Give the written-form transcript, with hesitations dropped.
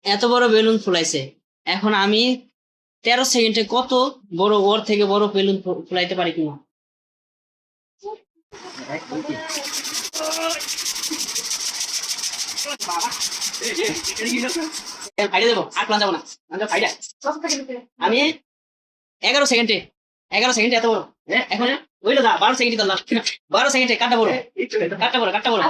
এত বড় বেলুন ফুলাইছে, এখন আমি 13 সেকেন্ডে কত বড় ওর থেকে বড় বেলুন ফুলাইতে পারি কিনা। ফাইডে দেবো, আর প্লান যাবো না। আমি 11 সেকেন্ডে, 11 সেকেন্ডে এত বড়। এখন ওই 12 সেকেন্ডে করলাম, 12 সেকেন্ডে কাটটা বড়, কাটটা বড়, কাটটা বড়।